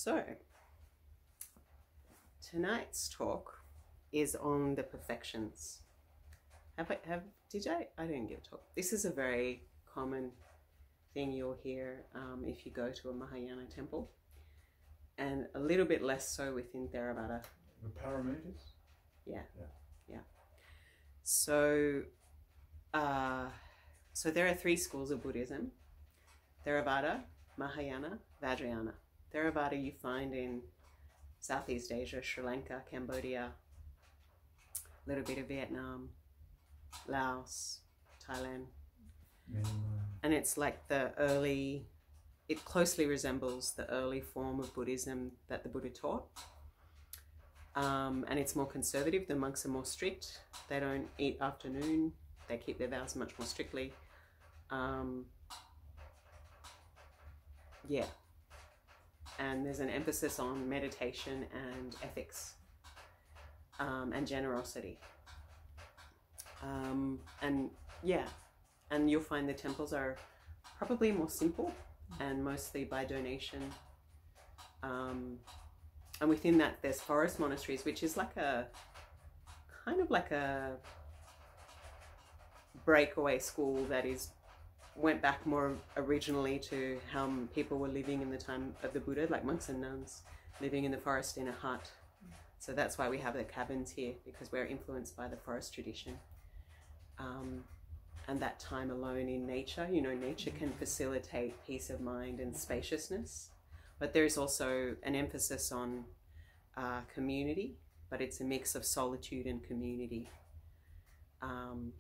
So, tonight's talk is on the perfections. I didn't give a talk. This is a very common thing you'll hear if you go to a Mahayana temple, and a little bit less so within Theravada. The paramis? Yeah. So, there are three schools of Buddhism: Theravada, Mahayana, Badriana. Theravada you find in Southeast Asia, Sri Lanka, Cambodia, a little bit of Vietnam, Laos, Thailand. And it's like it closely resembles the early form of Buddhism that the Buddha taught. And it's more conservative. The monks are more strict. They don't eat after noon. They keep their vows much more strictly. And there's an emphasis on meditation and ethics and generosity. And you'll find the temples are probably more simple and mostly by donation. And within that, there's forest monasteries, which is like a kind of like a breakaway school that went back more originally to how people were living in the time of the Buddha, like monks and nuns living in the forest in a hut. So that's why we have the cabins here, because we're influenced by the forest tradition. And that time alone in nature, nature can facilitate peace of mind and spaciousness. But there's also an emphasis on community, but it's a mix of solitude and community. And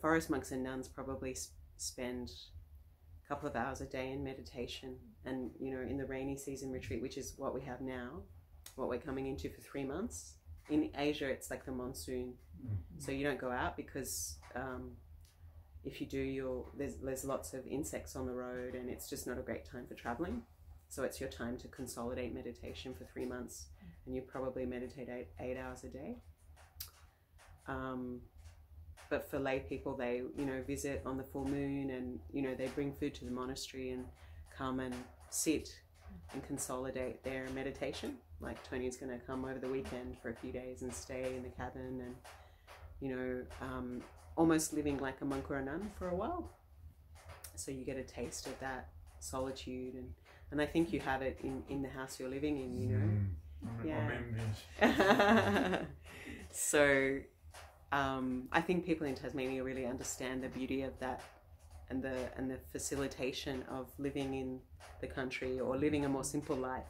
forest monks and nuns probably spend a couple of hours a day in meditation. And, in the rainy season retreat, which is what we have now, what we're coming into for 3 months. In Asia, it's like the monsoon. So you don't go out because if you do, there's lots of insects on the road, and it's just not a great time for traveling. So it's your time to consolidate meditation for 3 months, and you probably meditate 8 hours a day. But for lay people, they visit on the full moon, and they bring food to the monastery and come and sit and consolidate their meditation. Like Tony's going to come over the weekend for a few days and stay in the cabin, and almost living like a monk or a nun for a while. So you get a taste of that solitude, and I think you have it in the house you're living in, Yeah. So I think people in Tasmania really understand the beauty of that, and the facilitation of living in the country or living a more simple life,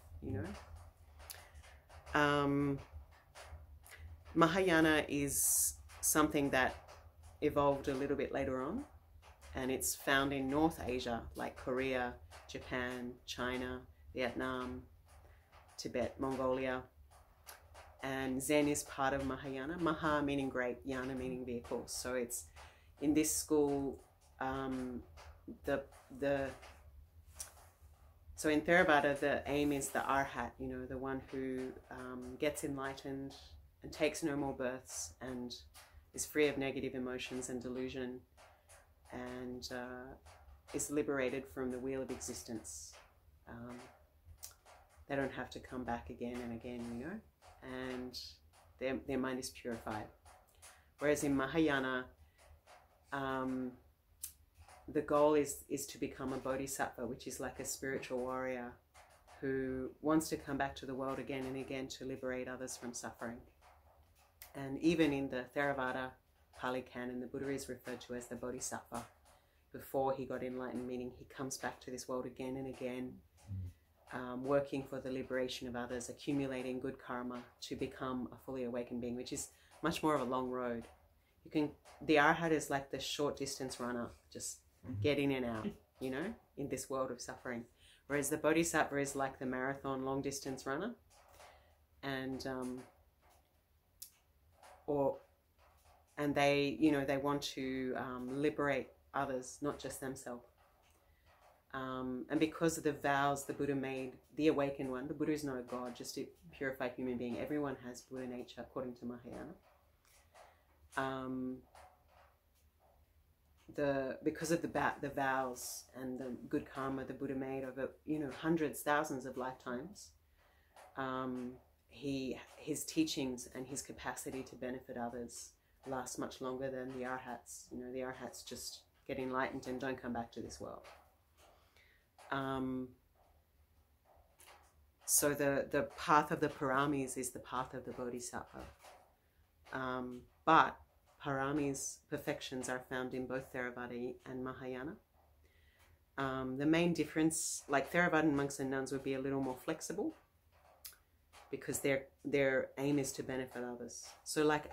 Mahayana is something that evolved a little bit later on, and it's found in North Asia, like Korea, Japan, China, Vietnam, Tibet, Mongolia. And Zen is part of Mahayana. Maha meaning great, Yana meaning vehicle. So it's in this school. So in Theravada, the aim is the arhat, the one who gets enlightened and takes no more births and is free of negative emotions and delusion, and is liberated from the wheel of existence. They don't have to come back again and again, and their mind is purified. Whereas in Mahayana, the goal is to become a bodhisattva, which is like a spiritual warrior who wants to come back to the world again and again to liberate others from suffering. And even in the Theravada Pali Canon, the Buddha is referred to as the bodhisattva before he got enlightened, meaning he comes back to this world again and again, working for the liberation of others, accumulating good karma to become a fully awakened being, which is much more of a long road. The arhat is like the short distance runner, just get in and out, in this world of suffering. Whereas the bodhisattva is like the marathon long distance runner, and they want to liberate others, not just themselves. And because of the vows the Buddha made, the awakened one, the Buddha is not a god, just a purified human being. Everyone has Buddha nature according to Mahayana. because of the vows and the good karma the Buddha made over, you know, hundreds, thousands of lifetimes, his teachings and his capacity to benefit others lasts much longer than the arhats. You know, the arhats just get enlightened and don't come back to this world. So the path of the paramis is the path of the bodhisattva. But paramis, perfections, are found in both Theravada and Mahayana. The main difference, like Theravadan monks and nuns would be a little more flexible because their aim is to benefit others. So like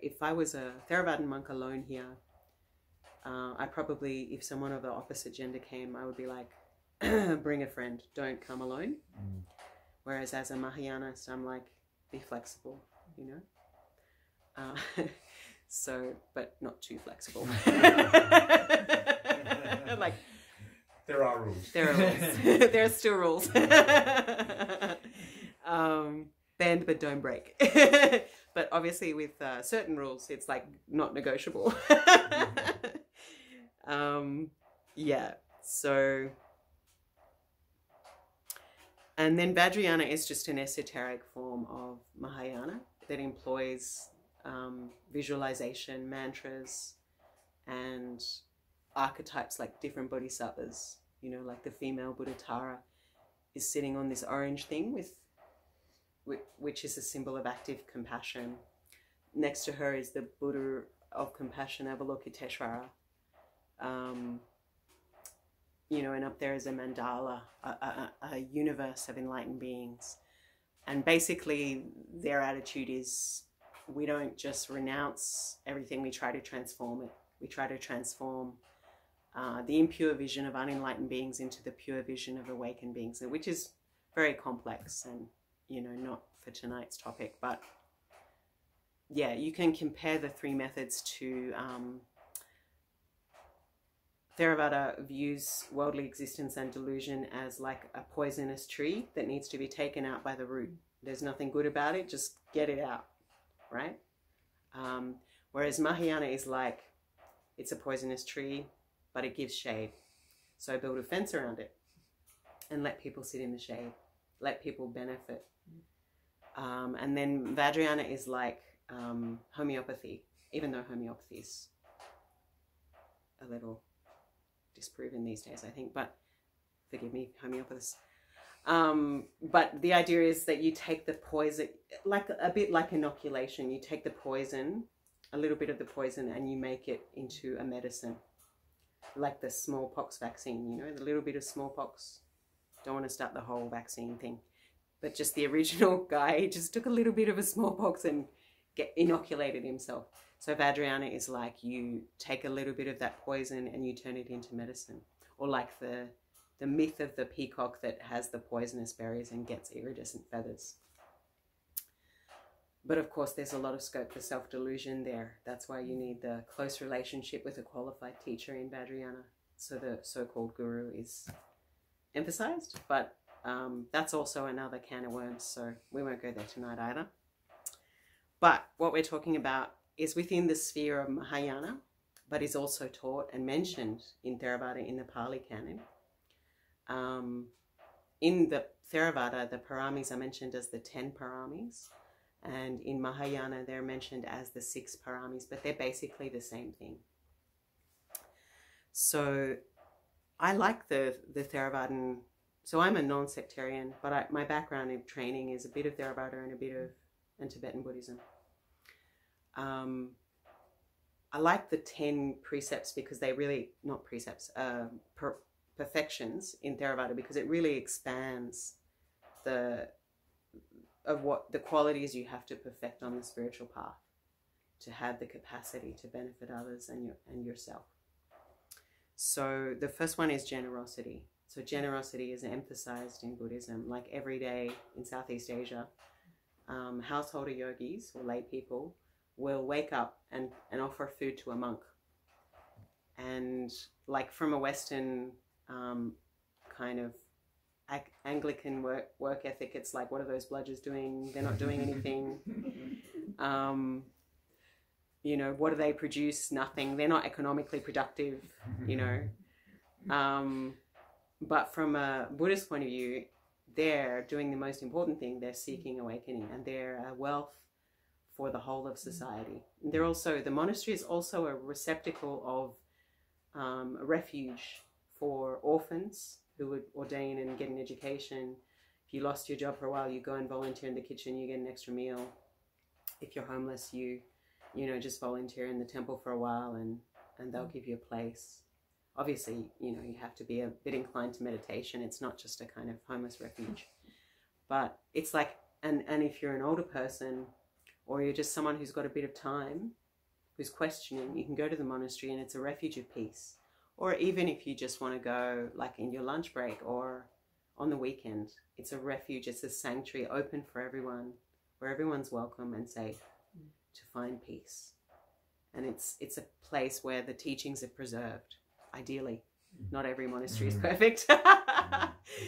if I was a Theravadan monk alone here, I probably, if someone of the opposite gender came, I would be like, bring a friend, don't come alone. Whereas as a Mahayanist, I'm like, be flexible, you know? So, but not too flexible. Like, there are rules. There are rules. There are still rules. Bend but don't break. But obviously with certain rules, it's like not negotiable. Yeah, so... And then Badriana is just an esoteric form of Mahayana that employs visualization, mantras, and archetypes like different bodhisattvas. You know, like the female Buddha Tara is sitting on this orange thing which is a symbol of active compassion. Next to her is the Buddha of compassion, Avalokiteshvara. You know, and up there is a mandala, a universe of enlightened beings. And basically their attitude is, we don't just renounce everything, we try to transform it. We try to transform the impure vision of unenlightened beings into the pure vision of awakened beings, which is very complex and, you know, not for tonight's topic. But yeah, you can compare the three methods to... Theravada views worldly existence and delusion as like a poisonous tree that needs to be taken out by the root. There's nothing good about it, just get it out, right? Whereas Mahayana is like, it's a poisonous tree, but it gives shade. So build a fence around it and let people sit in the shade, let people benefit. And then Badriana is like homeopathy, even though homeopathy is a little disproven these days, I think, but forgive me, homeopaths. But the idea is that you take the poison, like a bit like inoculation. You take the poison, a little bit of the poison, and you make it into a medicine, like the smallpox vaccine. You know, the little bit of smallpox. Don't want to start the whole vaccine thing, but just the original guy just took a little bit of a smallpox and inoculated himself. So Badriana is like, you take a little bit of that poison and you turn it into medicine. Or like the myth of the peacock that has the poisonous berries and gets iridescent feathers. But of course, there's a lot of scope for self-delusion there. That's why you need the close relationship with a qualified teacher in Badriana. So the so-called guru is emphasized, but that's also another can of worms, so we won't go there tonight either. But what we're talking about is within the sphere of Mahayana, but is also taught and mentioned in Theravada in the Pali Canon. In the Theravada, the paramis are mentioned as the 10 paramis, and in Mahayana they're mentioned as the 6 paramis, but they're basically the same thing. So I like the Theravadan. So I'm a non-sectarian, but my background in training is a bit of Theravada and a bit of Tibetan Buddhism. I like the 10 precepts because they really, not precepts, perfections in Theravada, because it really expands the qualities you have to perfect on the spiritual path to have the capacity to benefit others and yourself. So the first one is generosity. So generosity is emphasized in Buddhism, like every day in Southeast Asia. Householder yogis or lay people will wake up and offer food to a monk. And like from a Western kind of Anglican work ethic, it's like, what are those bludgers doing? They're not doing anything. You know, what do they produce? Nothing. They're not economically productive, you know. But from a Buddhist point of view, they're doing the most important thing. They're seeking awakening, and they're a wealth for the whole of society. They're also, the monastery is also a receptacle of a refuge for orphans who would ordain and get an education. If you lost your job for a while, you go and volunteer in the kitchen, you get an extra meal. If you're homeless, you know, just volunteer in the temple for a while, and they'll give you a place. Obviously, you know, you have to be a bit inclined to meditation. It's not just a kind of homeless refuge. But it's like, and if you're an older person, or you're just someone who's got a bit of time, who's questioning, you can go to the monastery, and it's a refuge of peace. Or even if you just want to go like in your lunch break or on the weekend, it's a refuge, it's a sanctuary open for everyone, where everyone's welcome and safe to find peace. And it's a place where the teachings are preserved, ideally. Not every monastery is perfect.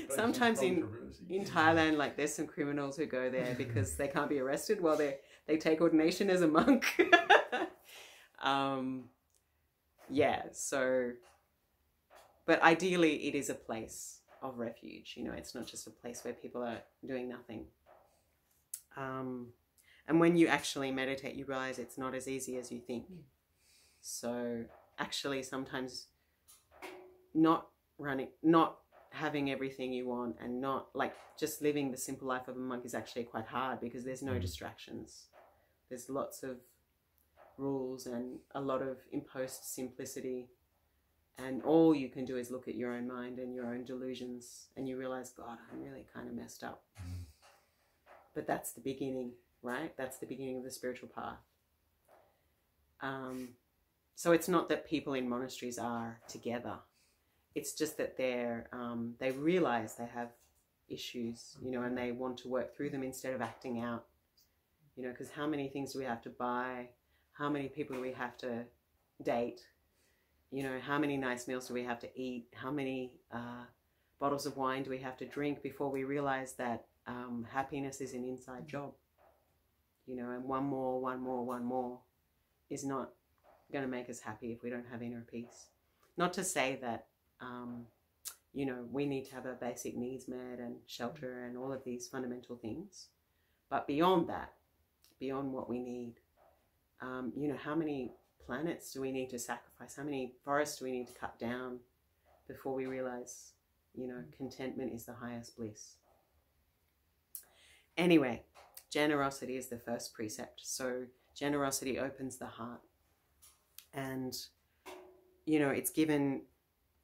Sometimes in Thailand, like, there's some criminals who go there because they can't be arrested while they take ordination as a monk. Yeah, so, but ideally it is a place of refuge. You know, it's not just a place where people are doing nothing. And when you actually meditate, you realize it's not as easy as you think. So actually sometimes not having everything you want, and not like just living the simple life of a monk, is actually quite hard, because there's no distractions. There's lots of rules and a lot of imposed simplicity, and all you can do is look at your own mind and your own delusions, and you realize, God, I'm really kind of messed up. But that's the beginning, right? That's the beginning of the spiritual path. So it's not that people in monasteries are together. It's just that they realize they have issues, you know, and they want to work through them instead of acting out, you know, because how many things do we have to buy? How many people do we have to date? You know, how many nice meals do we have to eat? How many bottles of wine do we have to drink before we realize that happiness is an inside job? You know, and one more is not going to make us happy if we don't have inner peace. Not to say that, you know, we need to have our basic needs met and shelter and all of these fundamental things. But beyond that, beyond what we need, you know, how many planets do we need to sacrifice? How many forests do we need to cut down before we realize, you know, contentment is the highest bliss? Anyway, generosity is the first precept. So generosity opens the heart. And, you know, it's given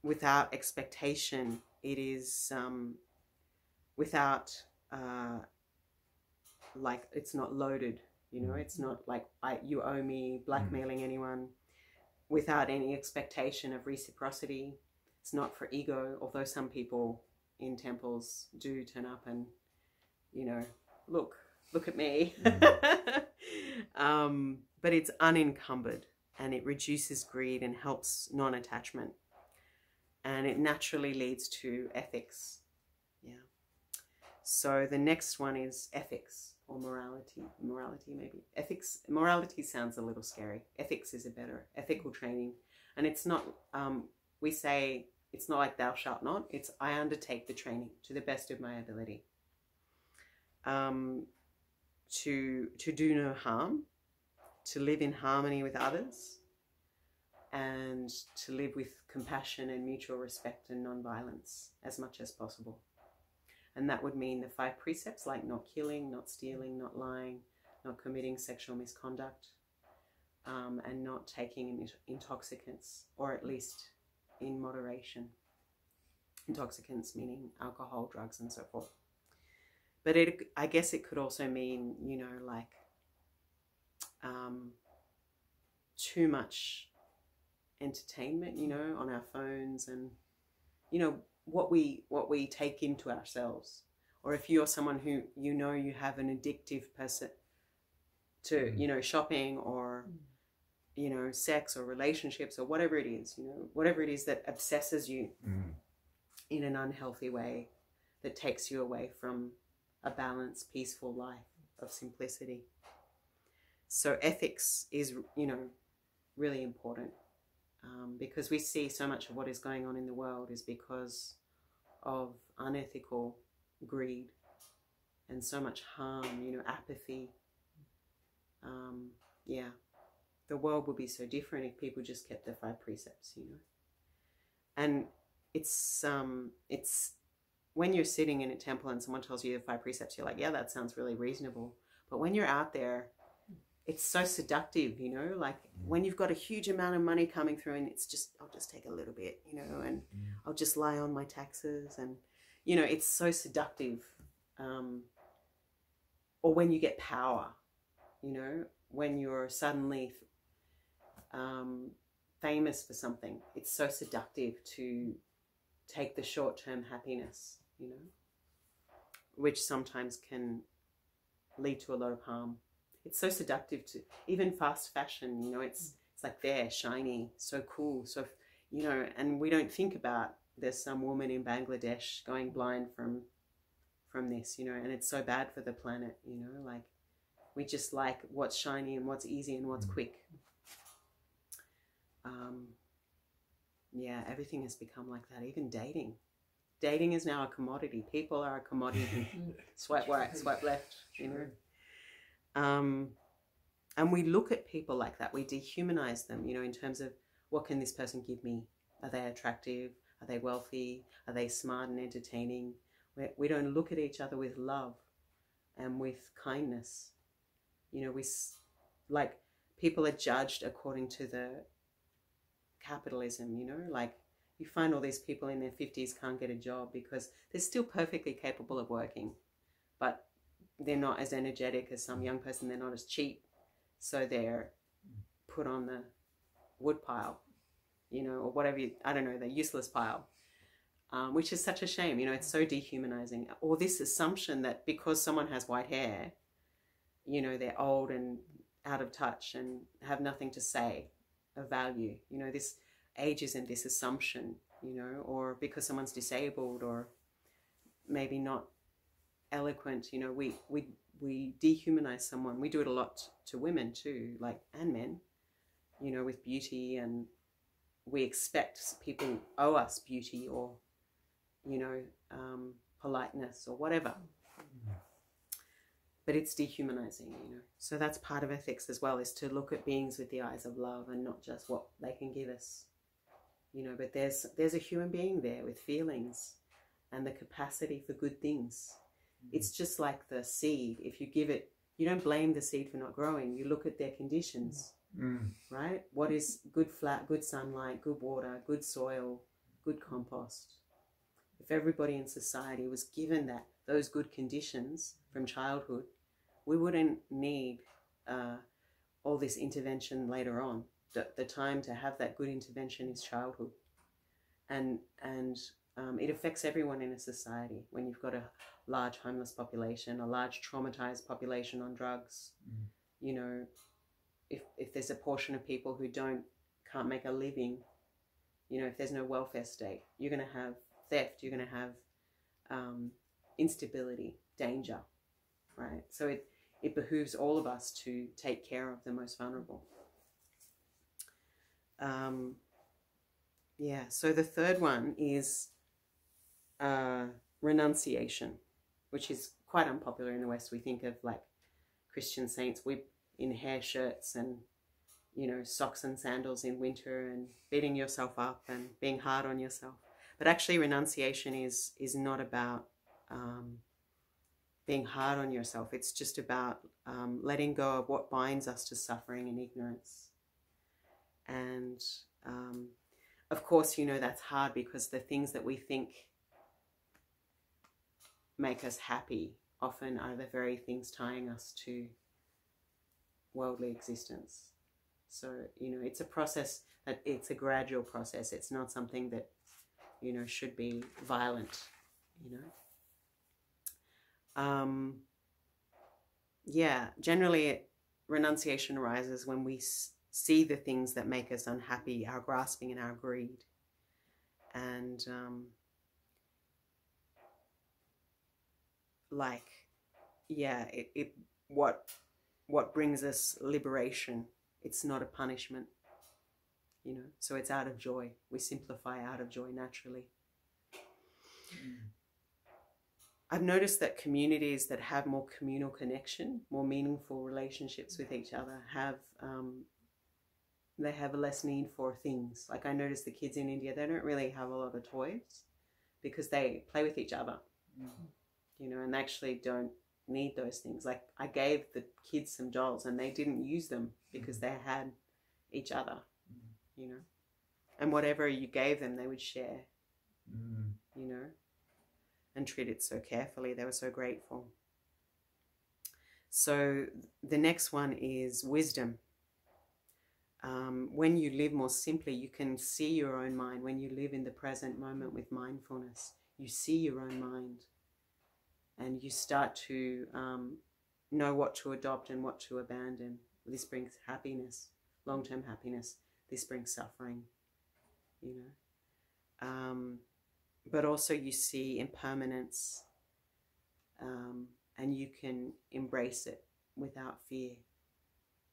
without expectation. It is without, like, it's not loaded, you know, it's not like you owe me, blackmailing anyone, without any expectation of reciprocity. It's not for ego, although some people in temples do turn up and, you know, look at me. But it's unencumbered, and it reduces greed and helps non-attachment. And it naturally leads to ethics. Yeah. So the next one is ethics, or morality. Morality, maybe. Ethics, morality sounds a little scary. Ethics is a better, ethical training. And it's not, we say, it's not like thou shalt not. It's I undertake the training to the best of my ability. To do no harm, to live in harmony with others, and to live with compassion and mutual respect and non-violence as much as possible. And that would mean the 5 precepts, like not killing, not stealing, not lying, not committing sexual misconduct, and not taking intoxicants, or at least in moderation. Intoxicants meaning alcohol, drugs, and so forth. But I guess it could also mean, you know, like too much entertainment, you know, on our phones, and, you know, what we take into ourselves. Or if you're someone who, you know, you have an addictive person to, you know, shopping, or, you know, sex or relationships, or whatever it is, you know, whatever it is that obsesses you in an unhealthy way, that takes you away from a balanced, peaceful life of simplicity. So ethics is, you know, really important, because we see so much of what is going on in the world is because of unethical greed and so much harm, you know, apathy. Yeah, the world would be so different if people just kept the 5 precepts, you know. And it's when you're sitting in a temple and someone tells you the 5 precepts, you're like, yeah, that sounds really reasonable. But when you're out there, it's so seductive, you know, like when you've got a huge amount of money coming through and it's just, I'll just take a little bit, you know, and I'll just lie on my taxes, and, you know, it's so seductive. Or when you get power, you know, when you're suddenly famous for something, it's so seductive to take the short-term happiness, you know, which sometimes can lead to a lot of harm. It's so seductive to even fast fashion, you know, it's like there, shiny, so cool, so, you know, and we don't think about there's some woman in Bangladesh going blind from this, you know, and it's so bad for the planet, you know, like we just like what's shiny and what's easy and what's quick. Yeah, everything has become like that. Even dating. Dating is now a commodity. People are a commodity. Swipe right, swipe left, you know. And we look at people like that. We dehumanize them, you know, in terms of what can this person give me? Are they attractive? Are they wealthy? Are they smart and entertaining? We don't look at each other with love and with kindness. You know, like people are judged according to the capitalism, you know, like you find all these people in their 50s can't get a job because they're still perfectly capable of working, but they're not as energetic as some young person. They're not as cheap. So they're put on the wood pile, you know, or whatever, I don't know, the useless pile, which is such a shame. You know, it's so dehumanizing. Or this assumption that because someone has white hair, you know, they're old and out of touch and have nothing to say of value. You know, this ageism, this assumption, you know, or because someone's disabled or maybe not eloquent, you know, we dehumanize someone. We do it a lot to women too, like, and men, you know, with beauty, and we expect people owe us beauty or, you know, politeness or whatever. But it's dehumanizing, you know. So that's part of ethics as well, is to look at beings with the eyes of love and not just what they can give us, you know. But there's a human being there with feelings and the capacity for good things. It's just like the seed. If you give it, you don't blame the seed for not growing. You look at their conditions, right? What is good good sunlight, good water, good soil, good compost? If everybody in society was given those good conditions from childhood, we wouldn't need all this intervention later on. The time to have that good intervention is childhood. And it affects everyone in a society when you've got a large homeless population, a large traumatized population on drugs. You know, if there's a portion of people who can't make a living, you know, if there's no welfare state, you're going to have theft, you're going to have instability, danger, right? So it behooves all of us to take care of the most vulnerable. Yeah, so the third one is renunciation, which is quite unpopular in the West. We think of like Christian saints in hair shirts and, you know, socks and sandals in winter and beating yourself up and being hard on yourself. But actually renunciation is not about being hard on yourself. It's just about letting go of what binds us to suffering and ignorance. And of course, you know, that's hard because the things that we think make us happy often are the very things tying us to worldly existence. So, you know, it's a process, it's a gradual process. It's not something that, you know, should be violent, you know. Yeah, generally renunciation arises when we see the things that make us unhappy, our grasping and our greed. And like, yeah, what what brings us liberation. It's not a punishment, you know, so it's out of joy. We simplify out of joy naturally. I've noticed that communities that have more communal connection, more meaningful relationships with each other, they have a less need for things. Like I noticed the kids in India, they don't really have a lot of toys because they play with each other, you know, and they actually don't need those things. Like I gave the kids some dolls and they didn't use them because they had each other, you know, and whatever you gave them, they would share, you know, and treat it so carefully. They were so grateful. So the next one is wisdom. When you live more simply, you can see your own mind. When you live in the present moment with mindfulness, you see your own mind and you start to know what to adopt and what to abandon. This brings happiness, long-term happiness. This brings suffering, you know. But also you see impermanence, and you can embrace it without fear,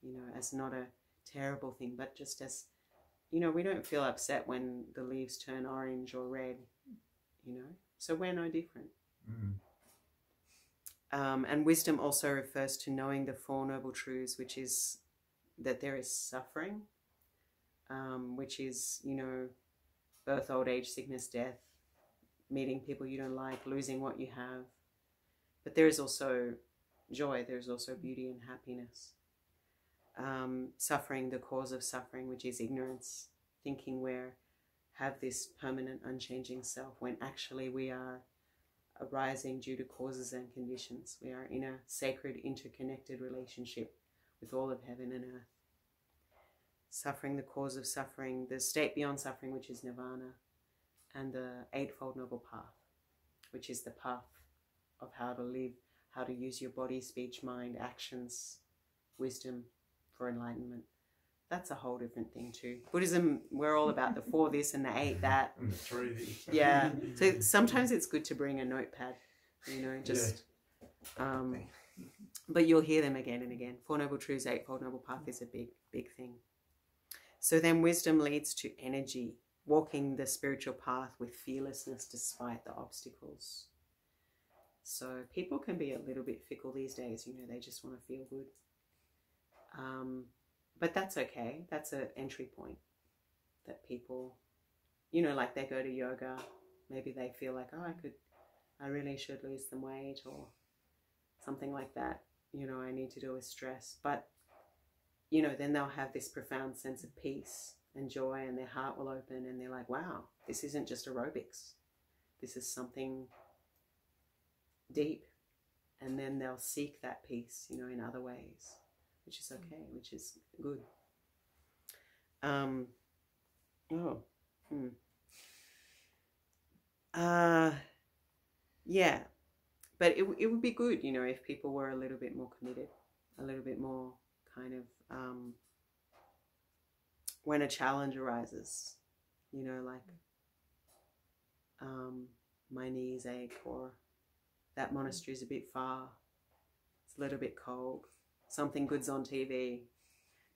you know, as not a terrible thing, but just as, you know, we don't feel upset when the leaves turn orange or red, you know, so we're no different. And wisdom also refers to knowing the Four Noble Truths, which is that there is suffering, which is, you know, birth, old age, sickness, death, meeting people you don't like, losing what you have. But there is also joy, there's also beauty and happiness. Suffering, the cause of suffering, which is ignorance, thinking we have this permanent unchanging self when actually we are arising due to causes and conditions. We are in a sacred interconnected relationship with all of heaven and earth. Suffering, the cause of suffering, the state beyond suffering, which is nirvana, and the Eightfold Noble Path, which is the path of how to live, how to use your body, speech, mind, actions, wisdom for enlightenment. That's a whole different thing too. Buddhism, we're all about the 4 this and the 8 that. And the 3 this. Yeah. So sometimes it's good to bring a notepad, you know, just... but you'll hear them again and again. 4 Noble Truths, Eightfold Noble Path is a big, big thing. So then wisdom leads to energy, walking the spiritual path with fearlessness despite the obstacles. So people can be a little bit fickle these days, you know, they just want to feel good. But that's okay. That's an entry point that people, you know, like they go to yoga, maybe they feel like, oh, I really should lose some weight or something like that. You know, I need to deal with stress. But, you know, then they'll have this profound sense of peace and joy and their heart will open and they're like, wow, this isn't just aerobics. This is something deep. And then they'll seek that peace, you know, in other ways, which is okay, which is good. Yeah, but it would be good, you know, if people were a little bit more committed, a little bit more kind of, when a challenge arises, you know, like, my knees ache or that monastery is a bit far, it's a little bit cold, something good's on TV.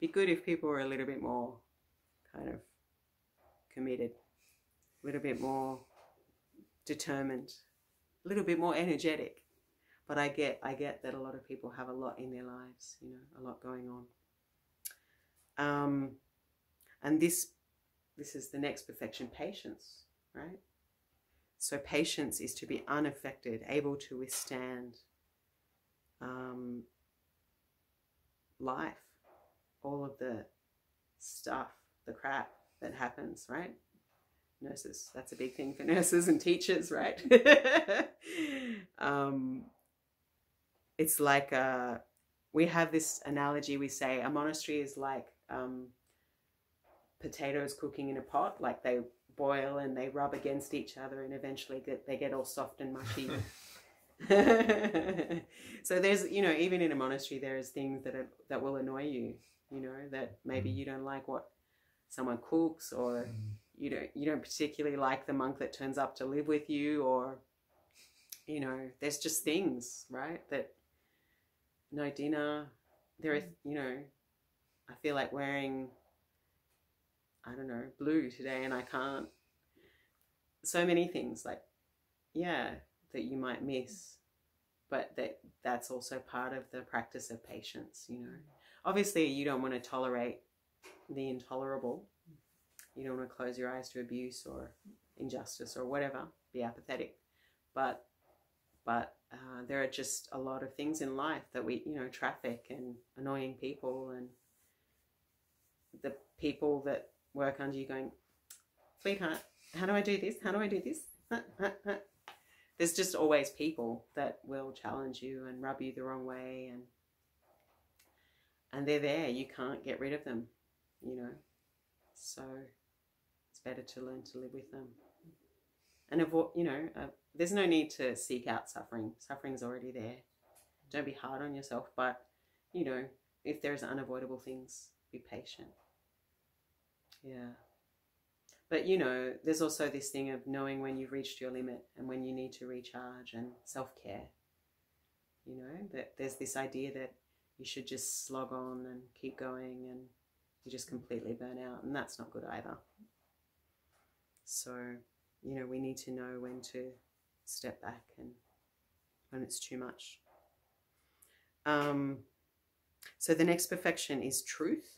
Be good if people were a little bit more kind of committed, a little bit more determined, a little bit more energetic. But I get that a lot of people have a lot in their lives, you know, a lot going on. And this is the next perfection, patience, right? So patience is to be unaffected, able to withstand life, all of the stuff, the crap that happens, right? Nurses, that's a big thing for nurses and teachers, right? It's like we have this analogy, we say a monastery is like potatoes cooking in a pot, like they boil and they rub against each other and eventually they get all soft and mushy. So there's, you know, even in a monastery there's things that will annoy you, you know, that maybe you don't like what someone cooks, or you don't particularly like the monk that turns up to live with you, or, you know, there's just things, right, that no dinner, there is, you know, I feel like wearing, I don't know, blue today and I can't. So many things like, yeah, that you might miss, but that's also part of the practice of patience, you know. Obviously, you don't want to tolerate the intolerable. You don't want to close your eyes to abuse or injustice or whatever, be apathetic. But there are just a lot of things in life that we, you know, traffic and annoying people and the people that work under you going, sweetheart, how do I do this? How do I do this? There's just always people that will challenge you and rub you the wrong way, and they're there. You can't get rid of them, you know. So it's better to learn to live with them. And avoid, you know, there's no need to seek out suffering. Suffering's already there. Don't be hard on yourself, but, you know, if there's unavoidable things, be patient. Yeah. But, you know, there's also this thing of knowing when you've reached your limit and when you need to recharge, and self-care. You know, that there's this idea that you should just slog on and keep going and you just completely burn out, and that's not good either. So, you know, we need to know when to step back and when it's too much. So the next perfection is truth.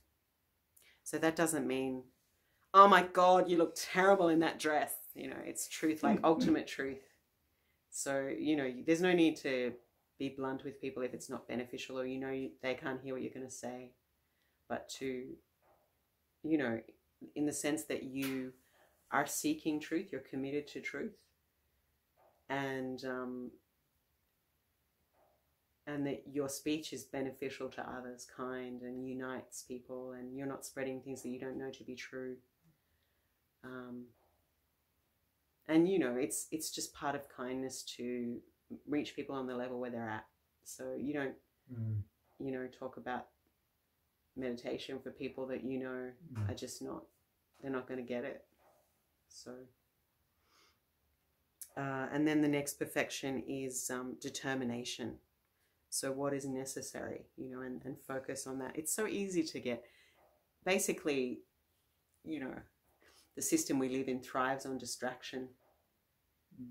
So that doesn't mean, oh my God, you look terrible in that dress. You know, it's truth, like ultimate truth. So, you know, there's no need to be blunt with people if it's not beneficial, or, you know, they can't hear what you're going to say. But to, you know, in the sense that you are seeking truth, you're committed to truth, and that your speech is beneficial to others, kind, and unites people, and you're not spreading things that you don't know to be true. And, you know, it's just part of kindness to reach people on the level where they're at. So you don't, you know, talk about meditation for people that, you know, are just not, they're not going to get it. So, and then the next perfection is determination. So what is necessary, you know, and focus on that. It's so easy to get, basically, you know, the system we live in thrives on distraction,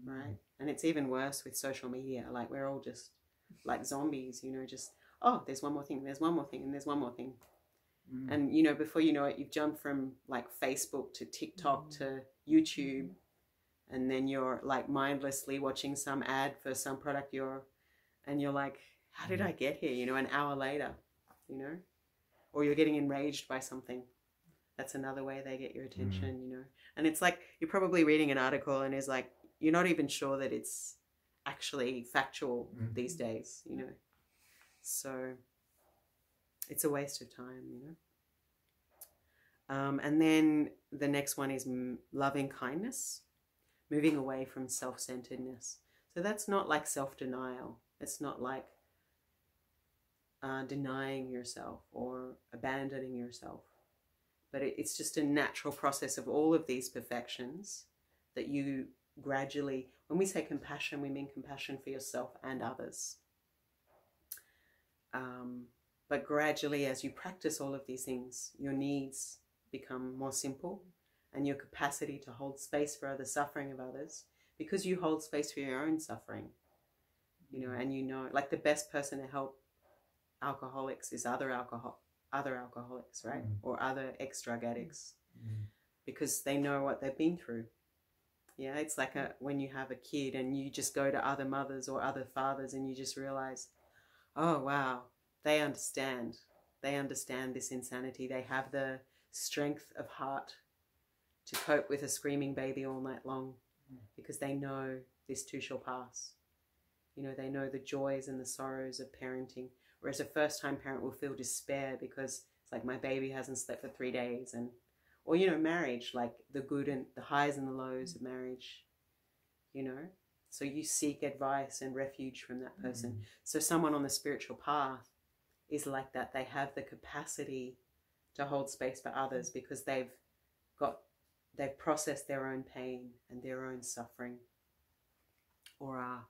right? And it's even worse with social media. Like, we're all just like zombies, you know, just, oh, there's one more thing, there's one more thing, and there's one more thing. And, you know, before you know it, you've jumped from like Facebook to TikTok to YouTube, and then you're like mindlessly watching some ad for some product and you're like, how did I get here? You know, an hour later, you know, or you're getting enraged by something. That's another way they get your attention, you know. And it's like, you're probably reading an article and it's like, you're not even sure that it's actually factual these days, you know. So it's a waste of time, you know. And then the next one is loving kindness, moving away from self-centeredness. So that's not like self-denial. It's not like denying yourself or abandoning yourself. But it's just a natural process of all of these perfections that you gradually, when we say compassion, we mean compassion for yourself and others. But gradually, as you practice all of these things, your needs become more simple, and your capacity to hold space for the suffering of others, because you hold space for your own suffering, you know, and you know, like the best person to help alcoholics is other alcoholics, right? Or other ex-drug addicts, because they know what they've been through. Yeah, it's like when you have a kid and you just go to other mothers or other fathers and you just realize, oh, wow, they understand. They understand this insanity. They have the strength of heart to cope with a screaming baby all night long, because they know this too shall pass. You know, they know the joys and the sorrows of parenting. Whereas a first-time parent will feel despair because it's like, my baby hasn't slept for 3 days. And, or, you know, marriage, like the good and the highs and the lows of marriage, you know. So you seek advice and refuge from that person. So someone on the spiritual path is like that. They have the capacity to hold space for others because they've processed their own pain and their own suffering, or are